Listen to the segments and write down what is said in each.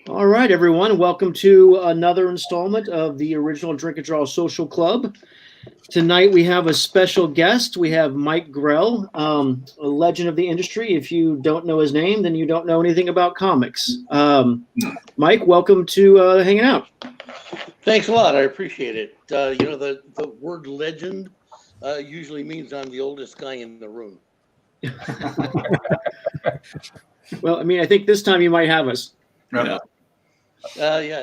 All right, everyone. Welcome to another installment of the original Drink and Draw Social Club. Tonight we have a special guest. We have Mike Grell, a legend of the industry. If you don't know his name, then you don't know anything about comics. Mike, welcome to hanging out. Thanks a lot. I appreciate it. The word legend usually means I'm the oldest guy in the room. Well, I mean, I think this time you might have us. Yeah.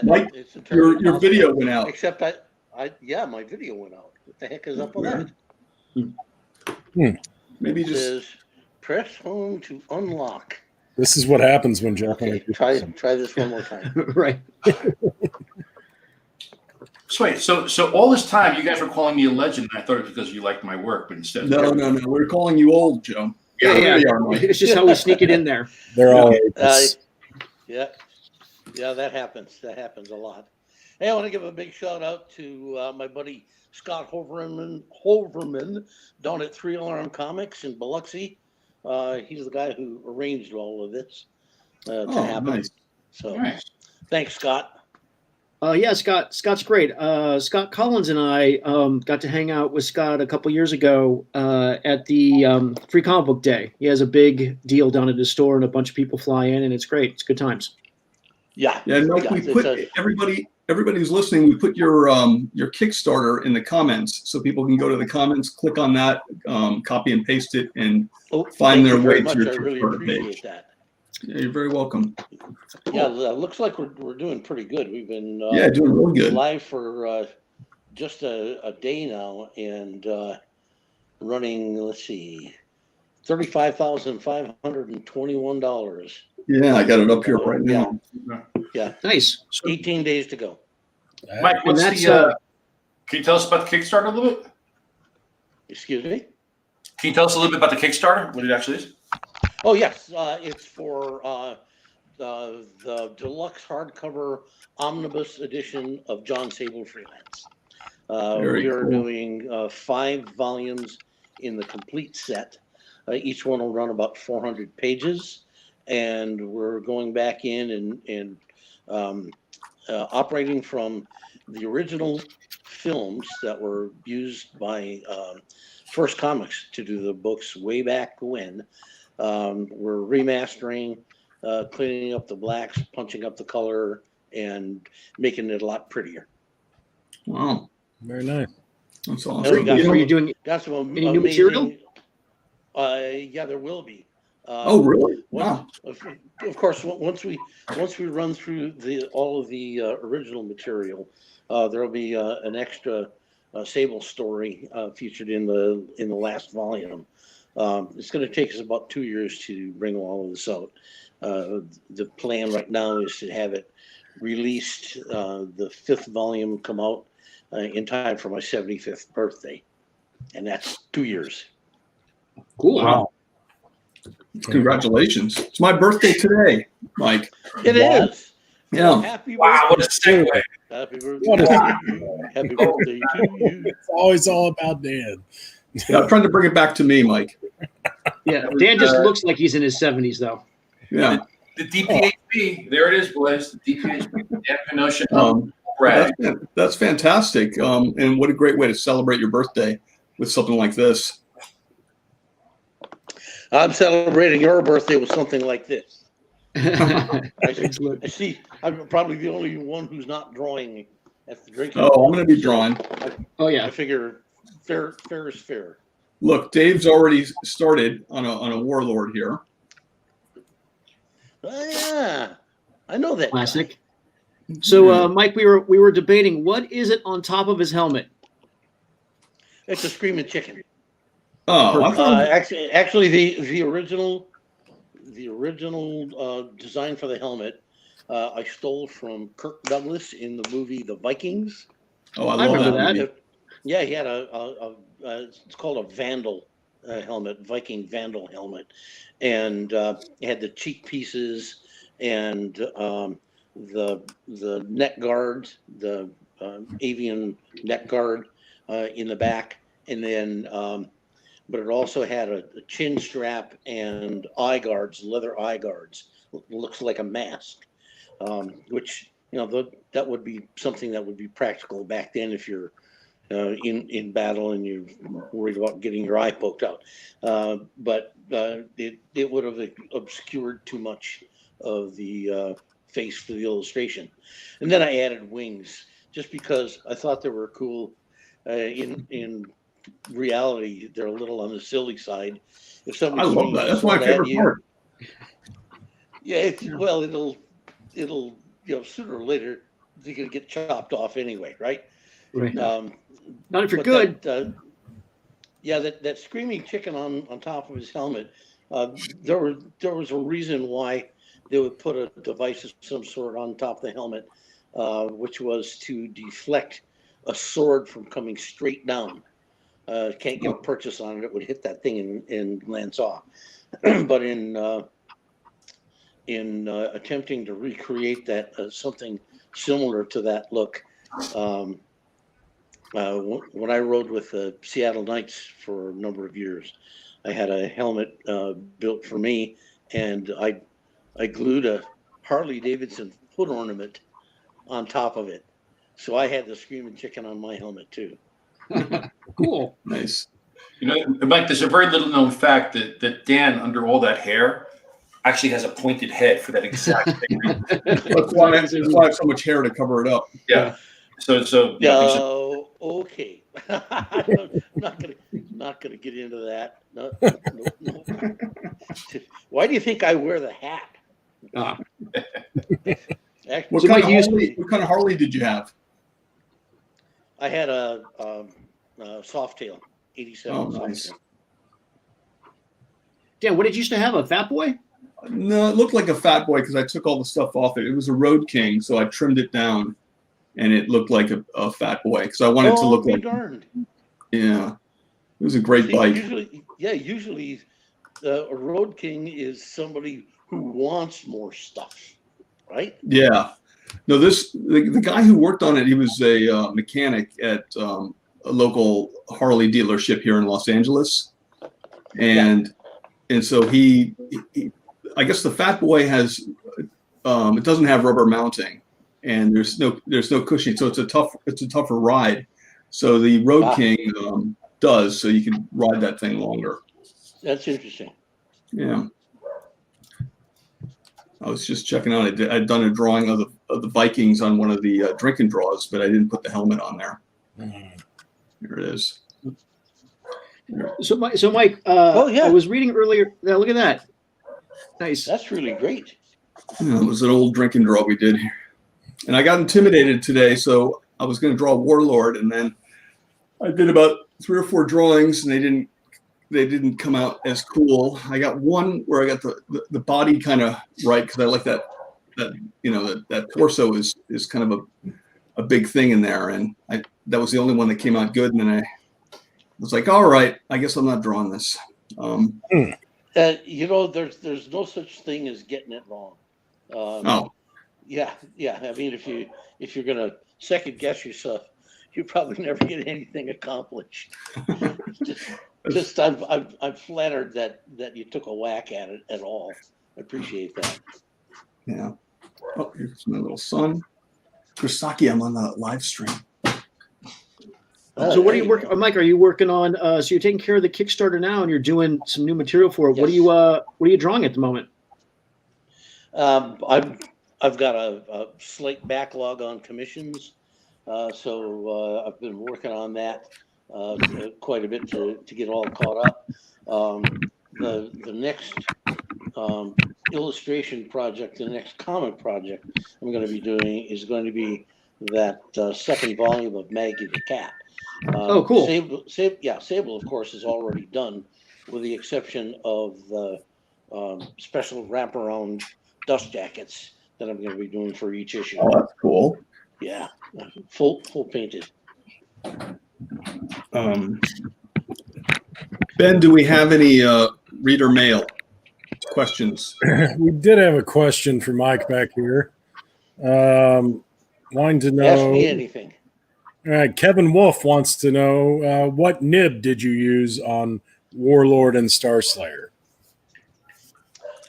Mike, your video went out. Except my video went out. What the heck is up with that? Maybe It says press home to unlock. This is what happens when Jeff. Okay, try this one more time. Right. So wait, so all this time you guys were calling me a legend, and I thought it was because you liked my work, but instead No. We're calling you old, Joe. Yeah. You are, Mike. It's just how we sneak it in there. They're all Yeah, that happens. That happens a lot. Hey, I want to give a big shout out to my buddy Scott Hoverman down at 3 Alarm Comics in Biloxi. He's the guy who arranged all of this to happen. Nice. So, Nice. Thanks, Scott. Yeah, Scott's great. Scott Collins and I got to hang out with Scott a couple years ago at the Free Comic Book Day. He has a big deal down at his store, and a bunch of people fly in, and it's great. It's good times. Yeah. And Mike, we put everybody who's listening. We put your Kickstarter in the comments, so people can go to the comments, click on that, copy and paste it, and find their way to your I really Kickstarter appreciate page. that. Yeah, you're very welcome. Yeah, looks like we're doing pretty good. We've been Doing really good. live for just a day now and running. Let's see, $35,521. Yeah, I got it up here right now. Yeah, Nice. 18 days to go. Mike, what's can you tell us about the Kickstarter a little bit? Excuse me? Can you tell us a little bit about the Kickstarter, what it actually is? Oh, yes. It's for the deluxe hardcover omnibus edition of John Sable Freelance. We are doing 5 volumes in the complete set. Each one will run about 400 pages. And we're going back in and operating from the original films that were used by First Comics to do the books way back when. We're remastering, cleaning up the blacks, punching up the color, and making it a lot prettier. Wow, very nice. that's Are awesome. you doing Got some any new material? Yeah, there will be. Oh, really? Wow. Of course, once we run through all of the original material, there will be an extra Sable story featured in the last volume. It's going to take us about 2 years to bring all of this out. The plan right now is to have it released, the 5th volume come out in time for my 75th birthday, and that's 2 years. Cool. Wow. Congratulations. It's my birthday today, Mike. It is. Yeah. Happy Wow, what a birthday. segue. Happy birthday to you. Happy birthday to you. It's always all about Dan. Yeah, I'm trying to bring it back to me, Mike. Yeah, Dan just looks like he's in his 70s, though. Yeah. The DPHP, there it is, boys. The DPHP, definition Brad. That's fantastic. And what a great way to celebrate your birthday with something like this. I'm celebrating your birthday with something like this. I see. I'm probably the only one who's not drawing at the drinking. Oh, I'm going to be drawing. Oh, yeah. I figure fair is fair. Look, Dave's already started on a Warlord here. Oh, yeah, I know that. Classic. So, Mike, we were debating, what is it on top of his helmet? It's a screaming chicken. Oh, I thought Actually, the original design for the helmet I stole from Kirk Douglas in the movie The Vikings. Oh, I remember that. movie. Yeah, he had it's called a Vandal helmet, Viking Vandal helmet, and it had the cheek pieces and the neck guard, the avian neck guard in the back, and then but it also had a chin strap and eye guards, leather eye guards. Looks like a mask. which, that would be something that would be practical back then if you're in battle and you're worried about getting your eye poked out. But it would have obscured too much of the face for the illustration. And then I added wings just because I thought they were cool. In reality, they're a little on the silly side. If I love that. That's my favorite part. Yeah, it'll sooner or later they're gonna get chopped off anyway, right? Right. Not if you're good. That screaming chicken on top of his helmet. There was a reason why they would put a device of some sort on top of the helmet, which was to deflect a sword from coming straight down. Can't get a purchase on it; it would hit that thing and glance off. But in attempting to recreate that something similar to that look, when I rode with the Seattle Knights for a number of years, I had a helmet built for me, and I glued a Harley Davidson hood ornament on top of it. So I had the screaming chicken on my helmet too. Cool. Nice. Mike, there's a very little known fact that Dan, under all that hair, actually has a pointed head for that exact thing. That's why I have so much hair to cover it up. Yeah. So okay. I'm not gonna get into that. No. Why do you think I wear the hat? What So kind Mike, of Harley did you have? I had a Softail, 87. Oh, nice. Softail. Dan, what did you used to have? A Fat Boy? No, it looked like a Fat Boy because I took all the stuff off it. It was a Road King, so I trimmed it down, and it looked like a Fat Boy because I wanted to look like. Darned. Yeah, it was a great bike. Usually, a Road King is somebody who wants more stuff, right? Yeah. No, the guy who worked on it, he was a mechanic at a local Harley dealership here in Los Angeles, and so he I guess the Fat Boy has it doesn't have rubber mounting, and there's no cushioning, so it's a tougher ride. So the Road King does, so you can ride that thing longer. That's interesting. Yeah. I was just checking out. I'd done a drawing of the Vikings on one of the drinking draws, but I didn't put the helmet on there. Here it is. So Mike, I was reading earlier. Yeah, look at that. Nice. That's really great. Yeah, it was an old drinking draw we did here. And I got intimidated today, so I was going to draw Warlord, and then I did about 3 or 4 drawings, and they didn't come out as cool. I got one where I got the body kind of right because I like that torso is kind of a big thing in there, and that was the only one that came out good. And then I was like, all right, I guess I'm not drawing this. There's no such thing as getting it wrong. Yeah. I mean, if you're gonna second guess yourself, you probably never get anything accomplished. I'm flattered that you took a whack at it at all. I appreciate that. Yeah. Oh, here's my little son. Kursaki, I'm on the live stream. So what are you working, Mike? Are you working on? So you're taking care of the Kickstarter now, and you're doing some new material for it. Yes. What are you drawing at the moment? I've got a slight backlog on commissions, so I've been working on that quite a bit to get all caught up. The next illustration project, the next comic project I'm going to be doing is going to be that second volume of Maggie the Cat. Oh, cool. Sable, of course, is already done, with the exception of the special wraparound dust jackets that I'm going to be doing for each issue. Oh, that's cool. Yeah, full painted. Ben, do we have any reader mail questions? We did have a question for Mike back here. Wanting to know. Ask me anything. All right, Kevin Wolf wants to know what nib did you use on Warlord and Starslayer?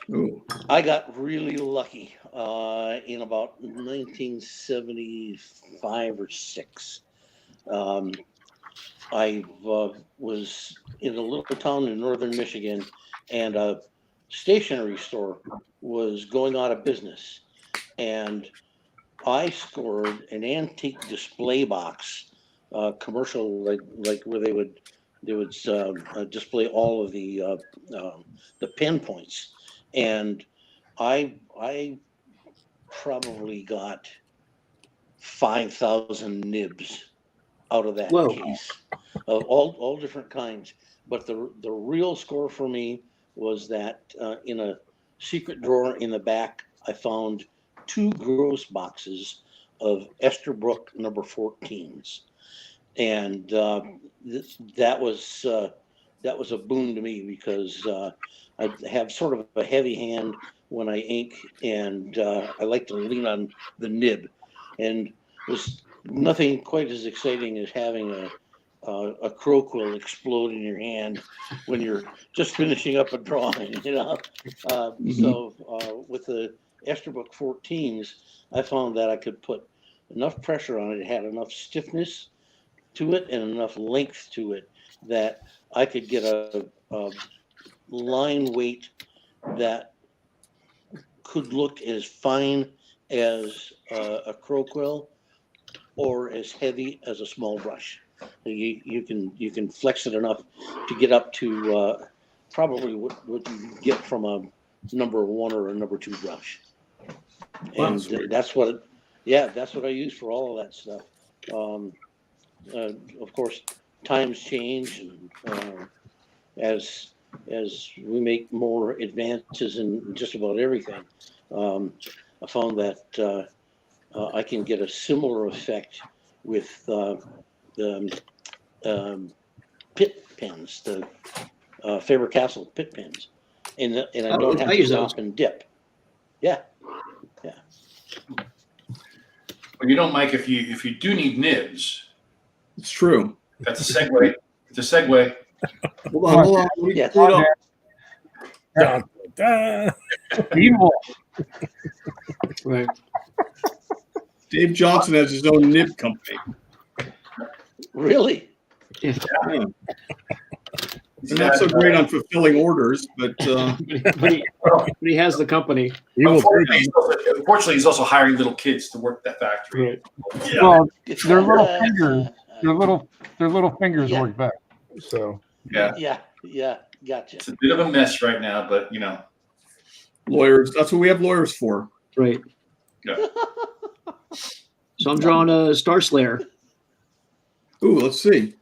Ooh. I got really lucky in about 1975 or 6. I was in a little town in northern Michigan, and a stationery store was going out of business, and I scored an antique display box, commercial, like where they would display all of the pinpoints, and I probably got 5,000 nibs out of that Whoa. case of all different kinds. But the real score for me was that in a secret drawer in the back, I found 2 gross boxes of Esterbrook number 14s, and that was a boon to me because I have sort of a heavy hand when I ink, and I like to lean on the nib, and there's nothing quite as exciting as having a crow quill explode in your hand when you're just finishing up a drawing, you know. So with the Esterbrook 14s, I found that I could put enough pressure on it. It had enough stiffness to it and enough length to it that I could get a line weight that could look as fine as a crow quill or as heavy as a small brush. You can flex it enough to get up to probably what you get from a number 1 or a number 2 brush, and that's what I use for all of that stuff. Of course, times change, and as we make more advances in just about everything, I found that I can get a similar effect with the pit pens, the Faber-Castell pit pens, and I don't have to stop and dip. Yeah. Well, you know, Mike, if you do need nibs, It's true. that's a segue. It's a segue. Hold on. Yeah. Dun, dun. Evil. Right. Dave Johnson has his own nib company. Really? Yeah. They're not so great on fulfilling orders, but but he has the company. Unfortunately, he's also hiring little kids to work that factory. Right. Yeah. Well, their little fingers, their little fingers Yeah. work better. So Yeah. Yeah. Gotcha. It's a bit of a mess right now, but you know. lawyers, that's what we have lawyers for. Right. Yeah. So I'm drawing a Starslayer. Ooh, let's see.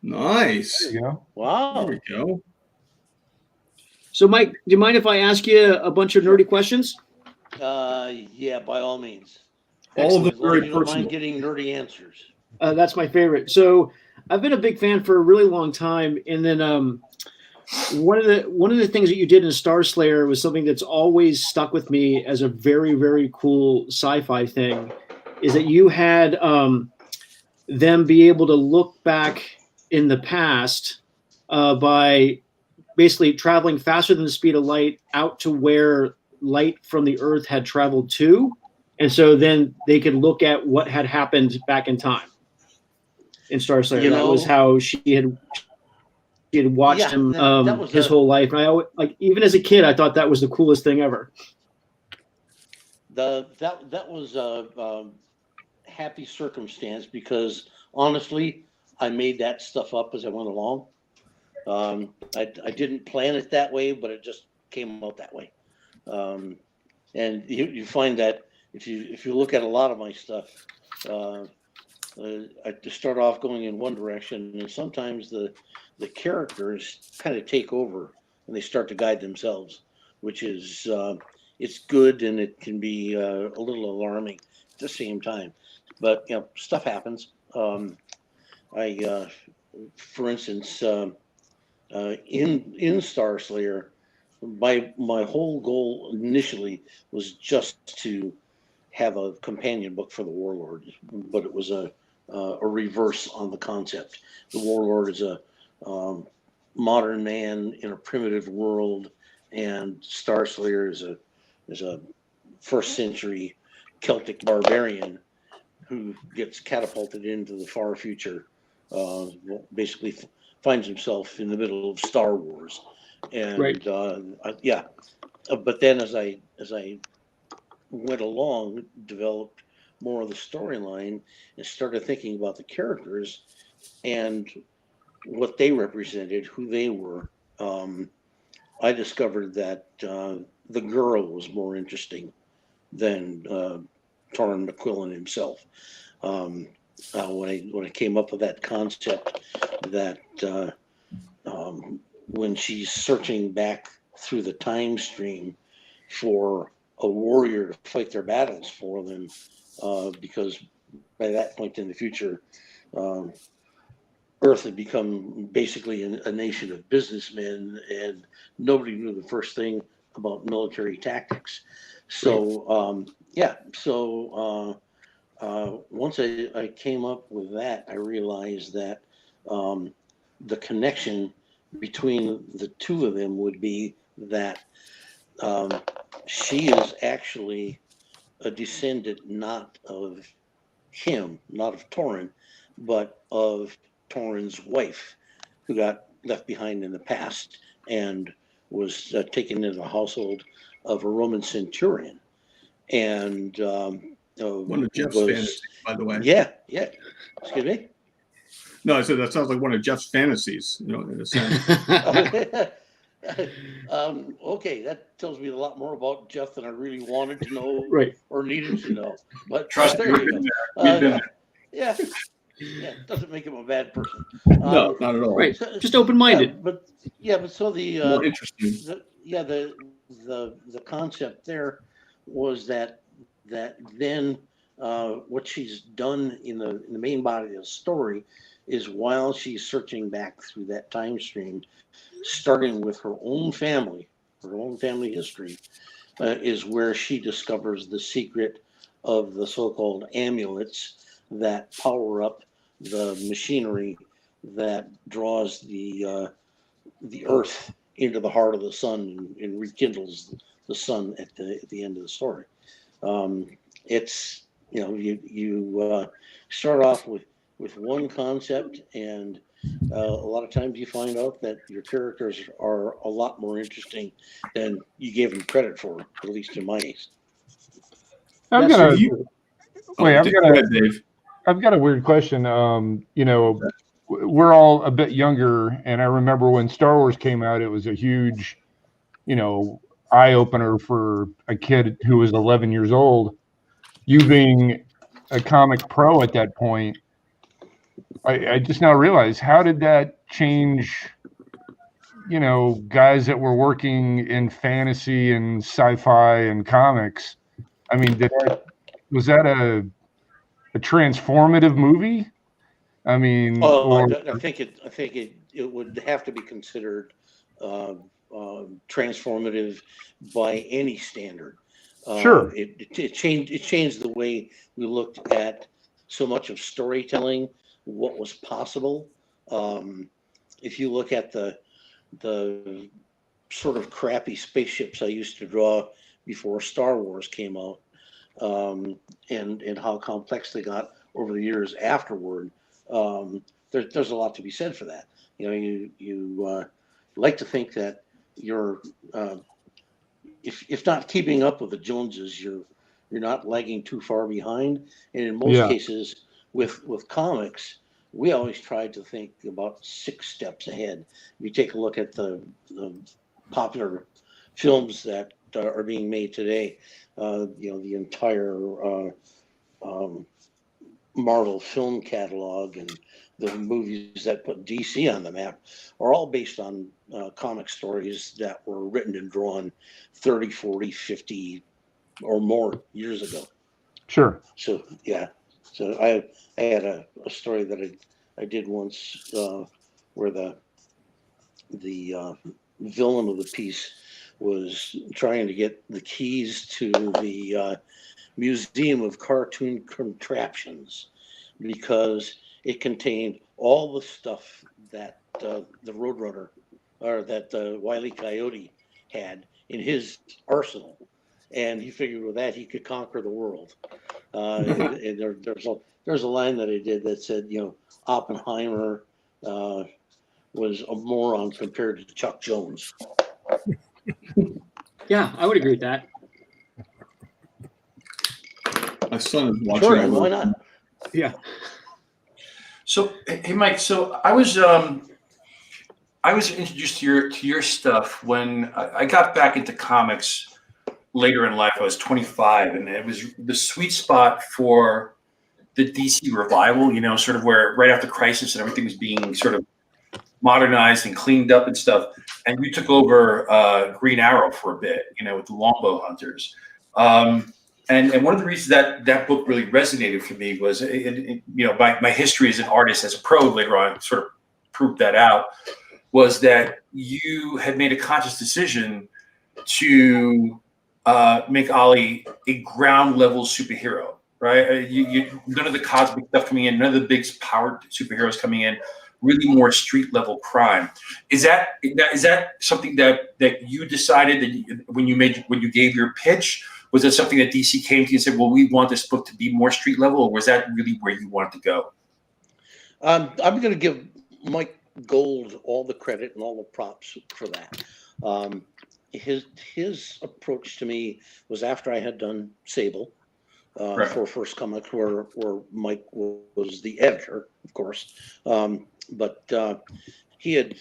Nice. there you go. Wow. There we go. So Mike, do you mind if I ask you a bunch of nerdy questions? Yeah, by all means. All of them As long as very you don't personal. mind getting nerdy answers. That's my favorite. So I've been a big fan for a really long time, and then one of the things that you did in Starslayer was something that's always stuck with me as a very, very cool sci-fi thing, is that you had them be able to look back in the past by basically traveling faster than the speed of light out to where light from the Earth had traveled to, and so then they could look at what had happened back in time in Starslayer. That was how she had watched him his whole life. And I always, like, even as a kid, I thought that was the coolest thing ever. That was a happy circumstance because honestly, I made that stuff up as I went along. I didn't plan it that way, but it just came out that way. And you find that if you look at a lot of my stuff, I just start off going in one direction, and sometimes the characters kind of take over and they start to guide themselves, which is it's good and it can be a little alarming at the same time. But you know, stuff happens. For instance, in Starslayer, my whole goal initially was just to have a companion book for the Warlord, but it was a reverse on the concept. The Warlord is a modern man in a primitive world, and Starslayer is a first century Celtic barbarian who gets catapulted into the far future. Basically, finds himself in the middle of Star Wars, and Right. yeah. But then as I went along, developed more of the storyline and started thinking about the characters and what they represented, who they were. I discovered that the girl was more interesting than Torrin McQuillan himself. When I came up with that concept that when she's searching back through the time stream for a warrior to fight their battles for them, because by that point in the future, Earth had become basically a nation of businessmen, and nobody knew the first thing about military tactics. So, yeah, so once I came up with that, I realized that the connection between the two of them would be that she is actually a descendant not of him, not of Torrin, but of Torrin's wife, who got left behind in the past and was taken into the household of a Roman centurion. And One of Jeff's was, fantasies, by the way. yeah. Excuse me? No, I said that sounds like one of Jeff's fantasies, in a sense. Okay, that tells me a lot more about Jeff than I really wanted to know Right. or needed to know. But Trust me, there we've you been go. there. We've been Yeah, doesn't make him a bad person. No, not at all. Right. Just open-minded. But so More interesting. the concept there was that then what she's done in the main body of the story is, while she's searching back through that time stream, starting with her own family history, is where she discovers the secret of the so-called amulets that power up the machinery that draws the earth into the heart of the sun and rekindles the sun at the end of the story. It's you start off with one concept, and a lot of times you find out that your characters are a lot more interesting than you gave them credit for, at least in my case. I've That's got a true. wait. Go ahead, Dave. I've got a weird question. We're all a bit younger, and I remember when Star Wars came out, it was a huge, eye opener for a kid who was 11 years old. You being a comic pro at that point, I just now realize, how did that change, guys that were working in fantasy and sci-fi and comics? I mean, was that a transformative movie? I mean, I think it would have to be considered transformative by any standard. Sure. It changed the way we looked at so much of storytelling, what was possible. If you look at the sort of crappy spaceships I used to draw before Star Wars came out, and how complex they got over the years afterward, there's a lot to be said for that. You like to think that you're if not keeping up with the Joneses, you're not lagging too far behind. And in most cases, with comics, we always tried to think about 6 steps ahead. If you take a look at the popular films that are being made today, the entire Marvel film catalog and the movies that put DC on the map are all based on comic stories that were written and drawn 30, 40, 50 or more years ago. Sure. So, yeah. So I had a story that I did once where the villain of the piece was trying to get the keys to the Museum of Cartoon Contraptions, because it contained all the stuff that the Roadrunner, or that the Wile E. Coyote had, in his arsenal, and he figured with that he could conquer the world. And there's a line that I did that said, Oppenheimer was a moron compared to Chuck Jones. Yeah, I would agree with that. My son is watching. Sure, and why not? Yeah. So, hey, Mike. So I was introduced to your stuff when I got back into comics later in life. I was 25, and it was the sweet spot for the DC revival. Sort of where right after Crisis and everything was being sort of modernized and cleaned up and stuff. And you took over Green Arrow for a bit, with the Longbow Hunters. And one of the reasons that book really resonated for me was, my history as an artist, as a pro later on, sort of proved that out, was that you had made a conscious decision to make Ollie a ground level superhero, right? None of the cosmic stuff coming in, none of the big powered superheroes coming in, really more street level crime. Is that something that you decided that when you gave your pitch? Was that something that DC came to you and said, well, we want this book to be more street level, or was that really where you wanted to go? I'm going to give Mike Gold all the credit and all the props for that. His approach to me was after I had done Sable Right. for First Comic, where Mike was the editor, of course. But he had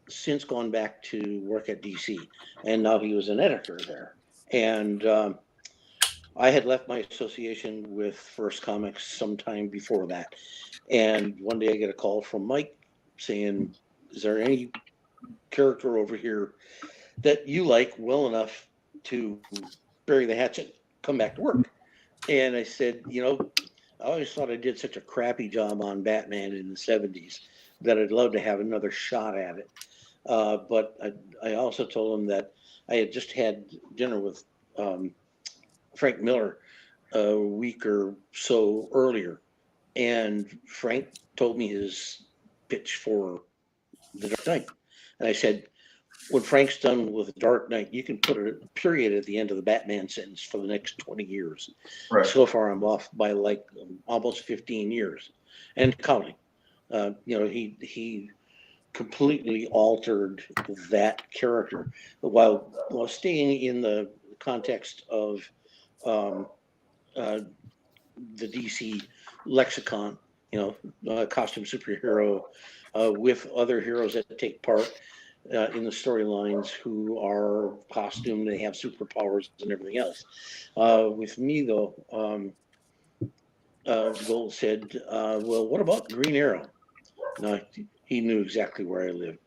since gone back to work at DC, and now he was an editor there. And I had left my association with First Comics sometime before that. And one day I get a call from Mike saying, is there any character over here that you like well enough to bury the hatchet, come back to work? And I said, I always thought I did such a crappy job on Batman in the 70s that I'd love to have another shot at it. But I also told him that I had just had dinner with Frank Miller a week or so earlier, and Frank told me his pitch for The Dark Knight. And I said, when Frank's done with The Dark Knight, you can put a period at the end of the Batman sentence for the next 20 years. Right. So far, I'm off by like almost 15 years and counting. He completely altered that character while staying in the context of the DC lexicon, costume superhero with other heroes that take part in the storylines who are costumed, they have superpowers and everything else. With me, though, Gold said, well, what about Green Arrow? No, he knew exactly where I lived.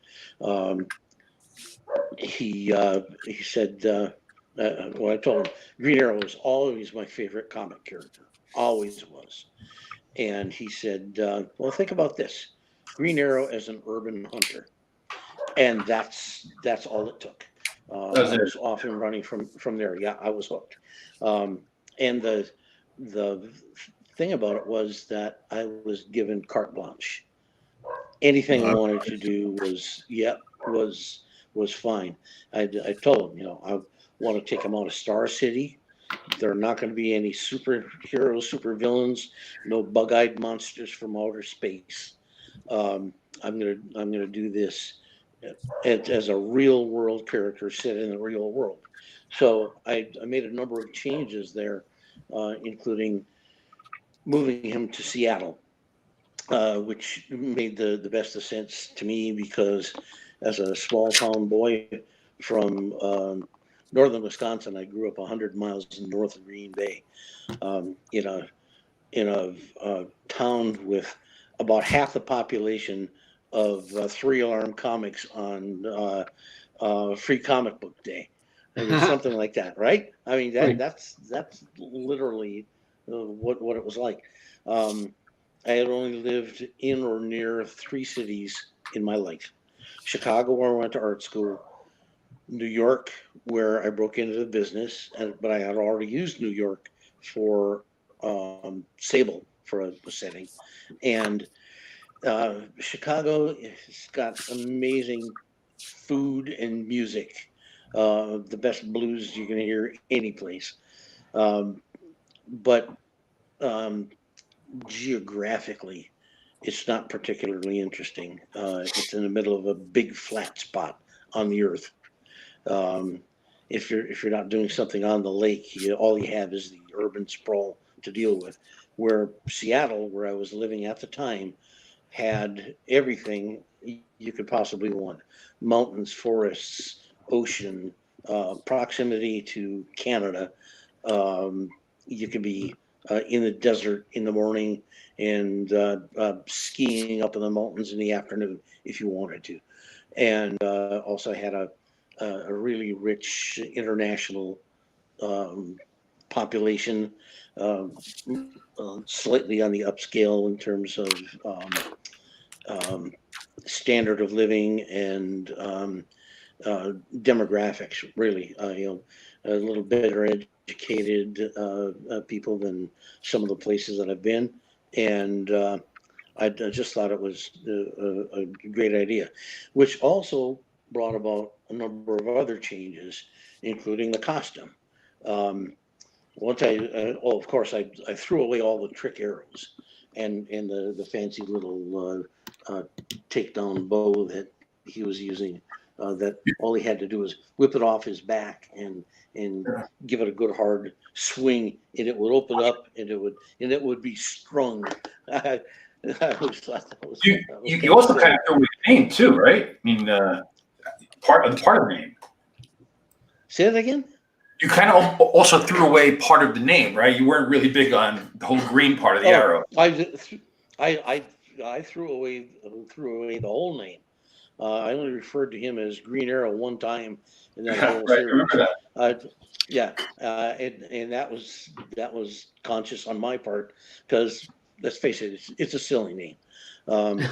He said, I told him Green Arrow was always my favorite comic character, always was. And he said, well, think about this. Green Arrow as an urban hunter. And that's all it took. I was off and running from there. Yeah, I was hooked. And the thing about it was that I was given carte blanche. Anything I wanted to do was fine. I told him, I want to take them out of Star City. There are not going to be any superheroes, supervillains, no bug-eyed monsters from outer space. I'm gonna do this as a real world character set in the real world. So I made a number of changes there, including moving him to Seattle, which made the best of sense to me because as a small town boy from northern Wisconsin, I grew up 100 miles north of Green Bay, in a town with about half the population of Three Alarm Comics on Free Comic Book Day. It was something like that, right? I mean, that's literally what it was like. I had only lived in or near 3 cities in my life: Chicago, where I went to art school; New York, where I broke into the business, but I had already used New York for Sable for a setting, and Chicago has got amazing food and music. the best blues you're going to hear any place. But geographically, it's not particularly interesting. It's in the middle of a big flat spot on the earth. If you're not doing something on the lake, all you have is the urban sprawl to deal with. Where Seattle, where I was living at the time, had everything you could possibly want: mountains, forests, ocean, proximity to Canada. You could be in the desert in the morning and skiing up in the mountains in the afternoon if you wanted to, and also had a really rich international population, slightly on the upscale in terms of standard of living and demographics. Really, a little better educated people than some of the places that I've been, and I just thought it was a great idea, which also brought about a number of other changes, including the costume. Once of course, I threw away all the trick arrows and the fancy little takedown bow that he was using. That all he had to do was whip it off his back and give it a good hard swing, and it would open up, and it would be strung. I always thought that was. You also kind of threw away the name too, right? I mean, part of the name. Say that again. You kind of also threw away part of the name, right? You weren't really big on the whole green part of the arrow. I threw away the whole name. I only referred to him as Green Arrow one time in that whole Right, series. remember that. And that was conscious on my part, because let's face it, it's a silly name. I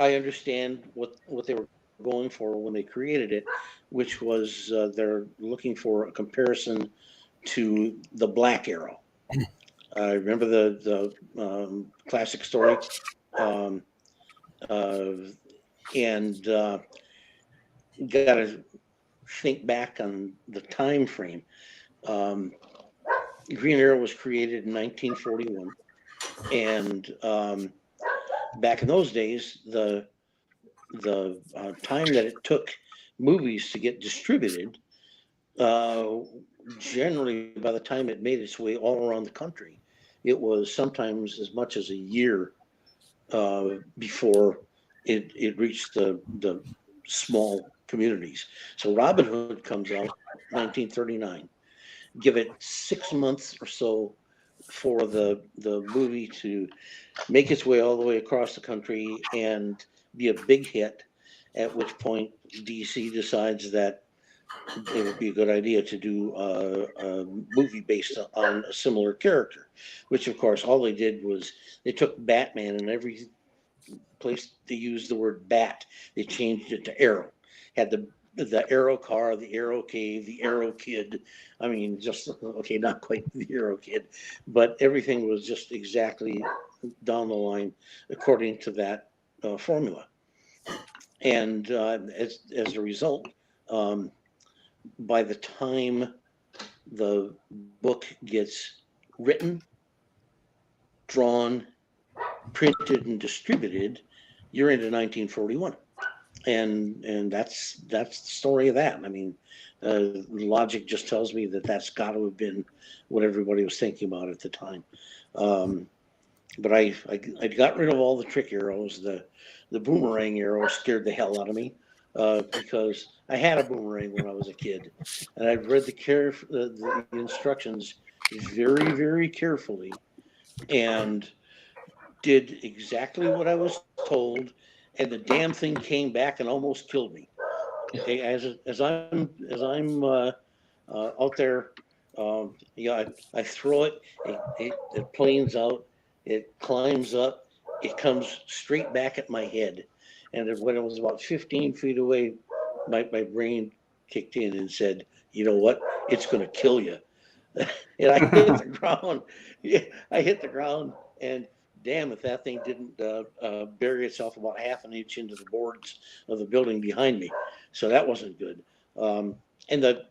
understand what they were going for when they created it, which was they're looking for a comparison to the Black Arrow. I remember the classic story, and got to think back on the time frame. Green Arrow was created in 1941, and back in those days, the time that it took movies to get distributed, generally by the time it made its way all around the country, it was sometimes as much as a year before it reached the small communities. So Robin Hood comes out 1939. Give it 6 months or so for the movie to make its way all the way across the country and be a big hit, at which point DC decides that it would be a good idea to do a movie based on a similar character, which of course all they did was they took Batman, and every place they used the word bat, they changed it to Arrow. Had the Arrow car, the Arrow cave, the Arrow kid. I mean, just, okay, not quite the Arrow kid, but everything was just exactly down the line according to that formula. And as a result, by the time the book gets written, drawn, printed, and distributed, you're into 1941. And that's the story of that. I mean, logic just tells me that that's got to have been what everybody was thinking about at the time. But I got rid of all the trick arrows. The boomerang arrow scared the hell out of me, because I had a boomerang when I was a kid, and I'd read the instructions very, very carefully, and did exactly what I was told. And the damn thing came back and almost killed me. Okay, as I'm out there, I throw it. It planes out. It climbs up. It comes straight back at my head. And when it was about 15 feet away, my brain kicked in and said, "You know what? It's going to kill you." And I hit the ground. Yeah, I hit the ground, and damn if that thing didn't bury itself about half an inch into the boards of the building behind me. So that wasn't good. And the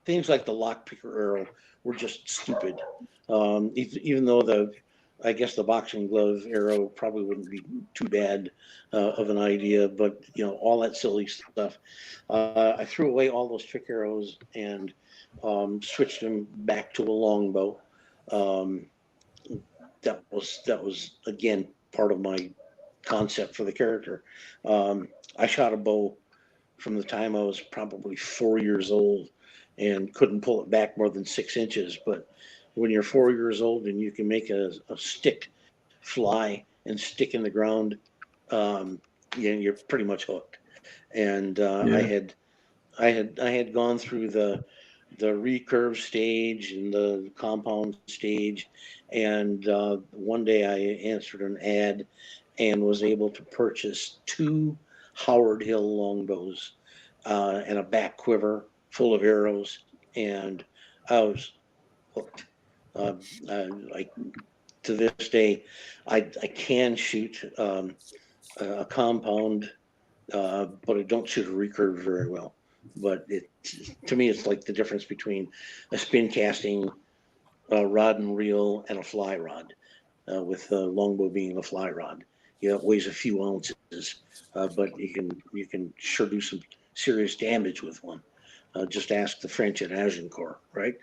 things like the lockpicker arrow were just stupid. Even though I guess the boxing glove arrow probably wouldn't be too bad of an idea, but all that silly stuff. I threw away all those trick arrows and switched them back to a longbow. That was again part of my concept for the character. I shot a bow from the time I was probably 4 years old and couldn't pull it back more than 6 inches. But when you're 4 years old and you can make a stick fly and stick in the ground, you're pretty much hooked. And I had gone through the recurve stage and the compound stage, and one day I answered an ad and was able to purchase 2 Howard Hill longbows and a back quiver full of arrows, and I was hooked. To this day, I can shoot a compound, but I don't shoot a recurve very well. But to me, it's like the difference between a spin casting rod and reel and a fly rod, with the longbow being a fly rod. It weighs a few ounces, but you can sure do some serious damage with one. Just ask the French at Agincourt, right?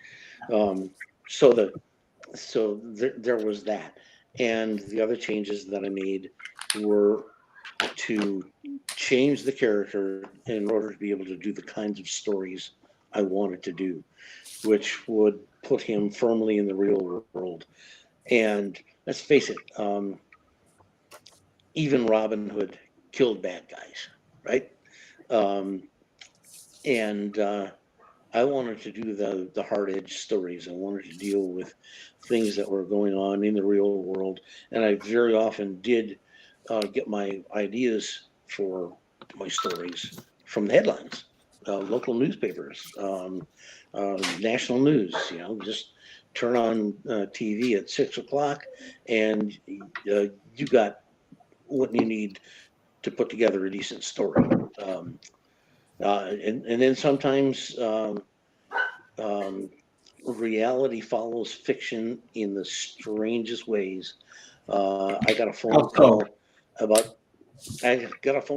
So there was that, and the other changes that I made were to change the character in order to be able to do the kinds of stories I wanted to do, which would put him firmly in the real world. And let's face it, even Robin Hood killed bad guys, right? And I wanted to do the hard-edged stories. I wanted to deal with things that were going on in the real world, and I very often did get my ideas for my stories from the headlines, local newspapers, national news. Just turn on TV at 6 o'clock, and you got what you need to put together a decent story. And then sometimes reality follows fiction in the strangest ways. I got a phone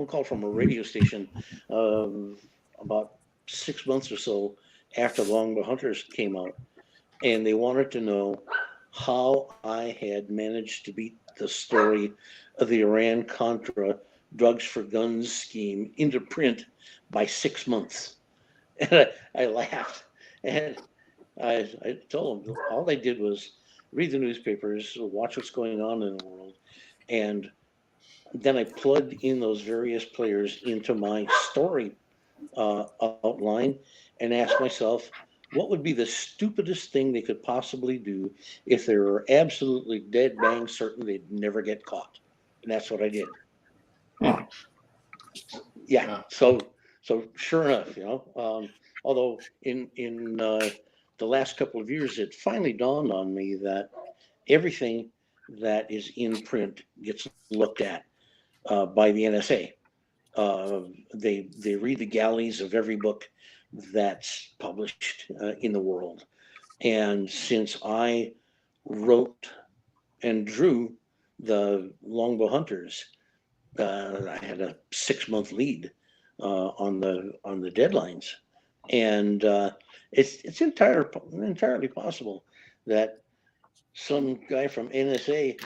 call from a radio station about 6 months or so after Longbow Hunters came out, and they wanted to know how I had managed to beat the story of the Iran-Contra drugs for guns scheme into print by 6 months. And I laughed, and I told them all they did was read the newspapers, watch what's going on in the world, and then I plugged in those various players into my story outline and asked myself, what would be the stupidest thing they could possibly do if they were absolutely dead bang certain they'd never get caught? And that's what I did. Yeah. So sure enough, although in the last couple of years, it finally dawned on me that everything that is in print gets looked at by the NSA. They read the galleys of every book that's published in the world. And since I wrote and drew the Longbow Hunters, I had a 6-month lead on the deadlines, and it's entirely possible that some guy from NSA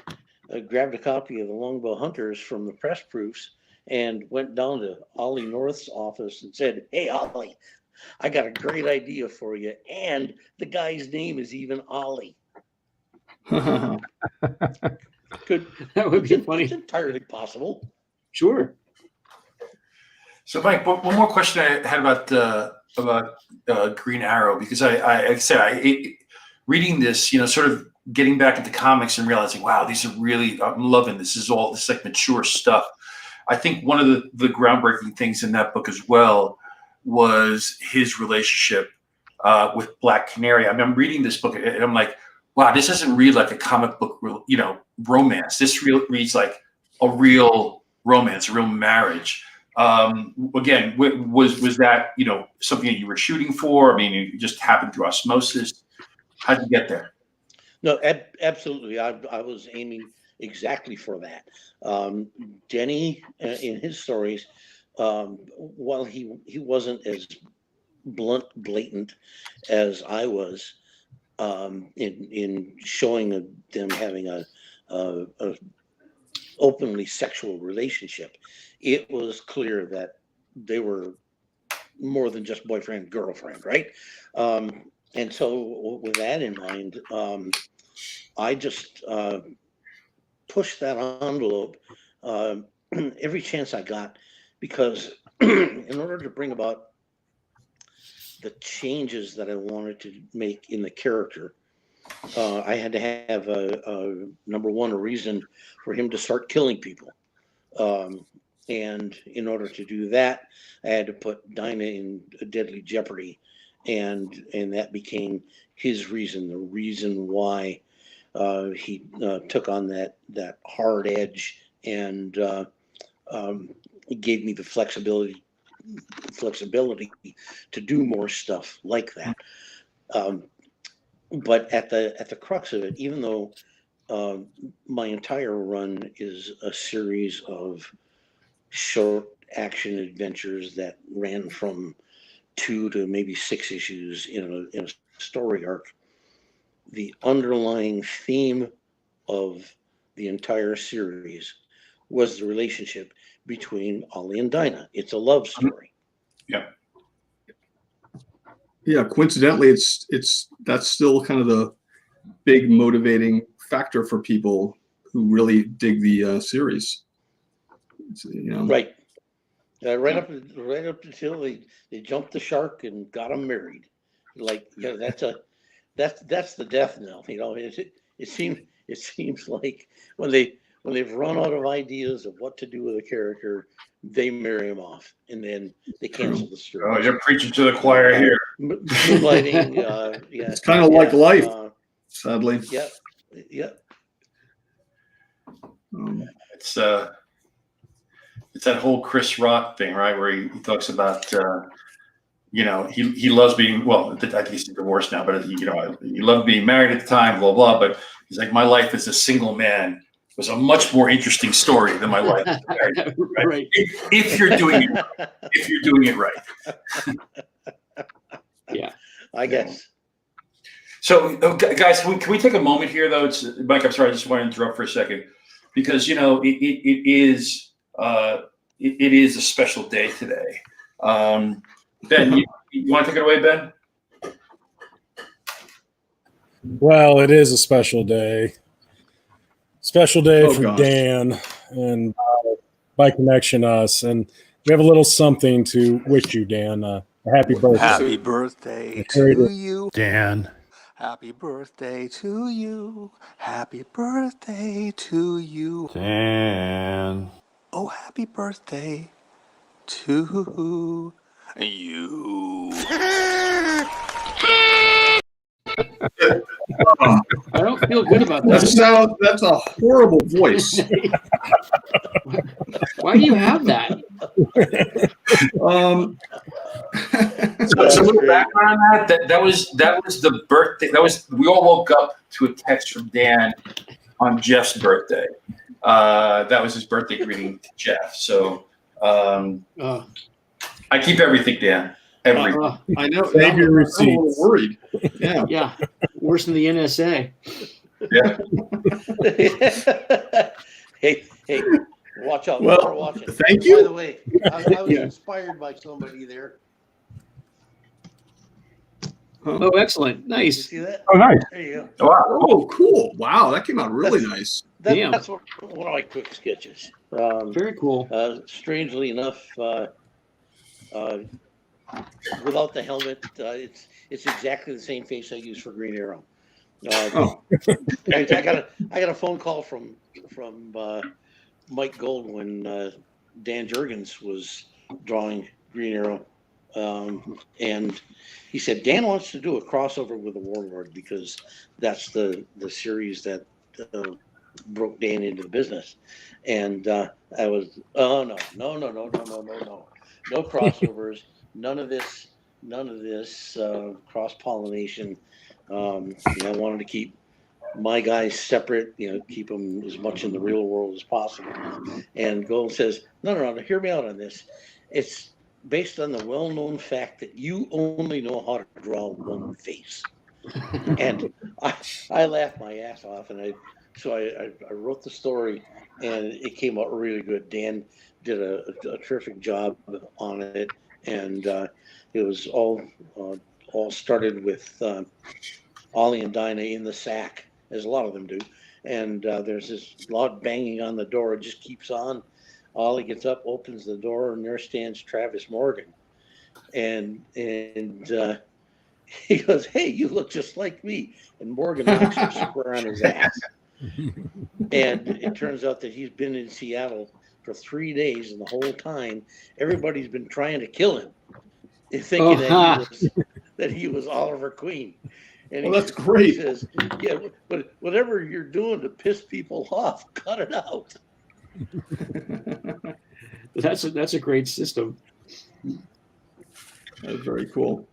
grabbed a copy of the Longbow Hunters from the press proofs and went down to Ollie North's office and said, "Hey, Ollie, I got a great idea for you, and the guy's name is even Ollie." That would be funny. It's entirely possible. Sure. So, Mike, one more question I had about Green Arrow, because I said reading this, sort of getting back into comics and realizing, wow, these are really, I'm loving this. This is like mature stuff. I think one of the groundbreaking things in that book as well was his relationship with Black Canary. I mean, I'm reading this book and I'm like, wow, this doesn't read like a comic book, romance. This reads like a real romance, a real marriage. Again, was that, something that you were shooting for? I mean, it just happened through osmosis. How'd you get there? No, absolutely. I was aiming exactly for that. Denny, in his stories, while he wasn't as blatant as I was, in showing them having a openly sexual relationship, it was clear that they were more than just boyfriend girlfriend, right? And so with that in mind, I just pushed that envelope every chance I got, because in order to bring about the changes that I wanted to make in the character, I had to have number one, a reason for him to start killing people. And in order to do that, I had to put Dinah in a deadly jeopardy. And that became his reason, the reason why he took on that hard edge, and it gave me the flexibility to do more stuff like that. But at the crux of it, even though my entire run is a series of short action adventures that ran from 2 to maybe 6 issues in a story arc, the underlying theme of the entire series was the relationship between Ollie and Dinah. It's a love story. Yeah. Yeah, coincidentally, that's still kind of the big motivating factor for people who really dig the series. Right. Right up until they jumped the shark and got them married. Like, that's the death knell. It seems like when they've run out of ideas of what to do with a character, they marry him off, and then they cancel the story. Oh, you're preaching to the choir here. Moonlighting, yeah. It's kind of like life, sadly. Yeah, yeah. It's that whole Chris Rock thing, right? Where he talks about, he loves being, well, I think he's divorced now, but he loved being married at the time, blah, blah. But he's like, my life as a single man was a much more interesting story than my life as married, right? If you're doing it right. Yeah, I guess. So, guys, can we take a moment here, though? Mike, I'm sorry, I just want to interrupt for a second, because it is a special day today. Ben, you want to take it away, Ben? Well, it is a special day. Special day Oh, for gosh. Dan and by connection us, and we have a little something to wish you, Dan. A happy birthday. Happy birthday to you, Dan. Happy birthday to you. Happy birthday to you, Dan. Oh, happy birthday to you. I don't feel good about that. That's a horrible voice. Why do you have that? So a little background on that. That was the birthday. We all woke up to a text from Dan on Jeff's birthday. That was his birthday greeting to Jeff. So I keep everything, Dan. Everything. I know. Save your I'm a receipts. little worried. Yeah. Yeah, worse than the NSA. Yeah. Hey, watch out. Well, We're watching. thank you. By the way, I was inspired by somebody there. Oh, excellent. You Nice. see that? Oh, nice. There you go. Wow. Oh, cool. Wow, that came out really nice. Damn. That's one of my quick sketches. Very cool. Strangely enough, without the helmet, it's exactly the same face I use for Green Arrow. Oh. I got a phone call from Mike Gold when Dan Jurgens was drawing Green Arrow, And he said Dan wants to do a crossover with the Warlord because that's the series that broke Dan into the business. And I was, oh no crossovers, none of this cross pollination. I wanted to keep my guys separate, keep them as much in the real world as possible. And Gold says, no, hear me out on this. It's based on the well-known fact that you only know how to draw one face. And I laughed my ass off, and I wrote the story, and it came out really good. Dan did a terrific job on it, and it was all started with Ollie and Dinah in the sack, as a lot of them do. And there's this loud banging on the door. It just keeps on. Ollie gets up, opens the door, and there stands Travis Morgan. And he goes, "Hey, you look just like me." And Morgan knocks him square on his ass. And it turns out that he's been in Seattle for 3 days, and the whole time, everybody's been trying to kill him, thinking that he was Oliver Queen. And that's great. He says, "Yeah, but whatever you're doing to piss people off, cut it out." That's a great system. That's very cool.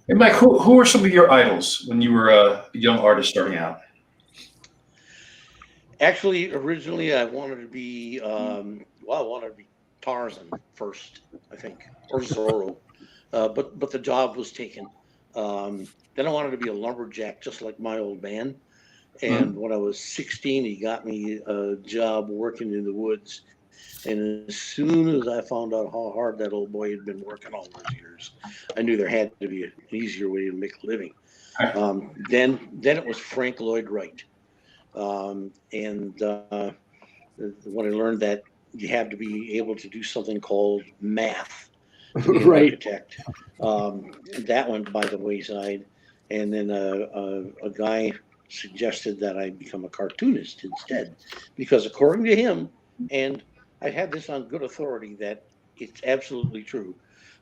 Hey, Mike, who were some of your idols when you were a young artist starting out? Actually, originally I wanted to be Tarzan first, I think, or Zorro, but the job was taken. Then I wanted to be a lumberjack, just like my old man. And when I was 16, he got me a job working in the woods. And as soon as I found out how hard that old boy had been working all those years, I knew there had to be an easier way to make a living. Then it was Frank Lloyd Wright. And when I learned that you have to be able to do something called math to be an architect, that went by the wayside. And then a guy suggested that I become a cartoonist instead, because according to him, and I had this on good authority that it's absolutely true,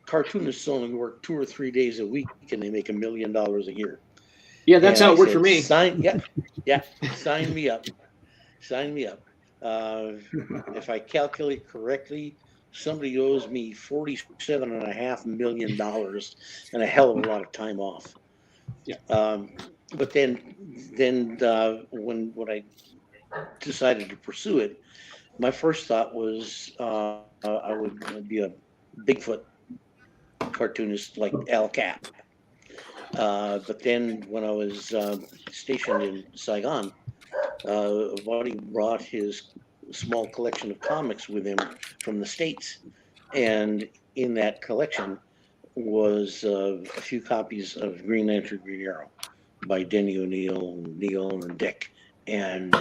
cartoonists only work 2 or 3 days a week and they make $1 million a year. Yeah, that's how it worked for me. Sign me up. Sign me up. If I calculate correctly, somebody owes me $47.5 million and a hell of a lot of time off. Yeah. But then when I decided to pursue it, my first thought was I would be a Bigfoot cartoonist like Al Cap. But then when I was stationed in Saigon, Buddy brought his small collection of comics with him from the States. And in that collection was a few copies of Green Lantern, Green Arrow by Denny O'Neil, Neil, and Dick. And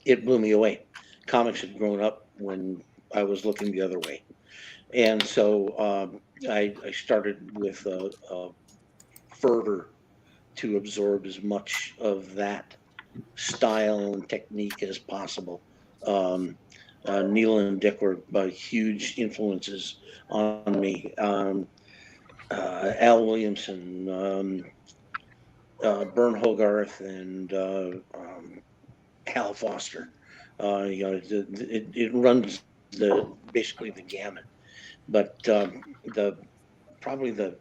it blew me away. Comics had grown up when I was looking the other way. And so I started with a fervor to absorb as much of that style and technique as possible. Neil and Dick were huge influences on me. Al Williamson, Bern Hogarth, and Hal Foster. It runs basically the gamut. But probably the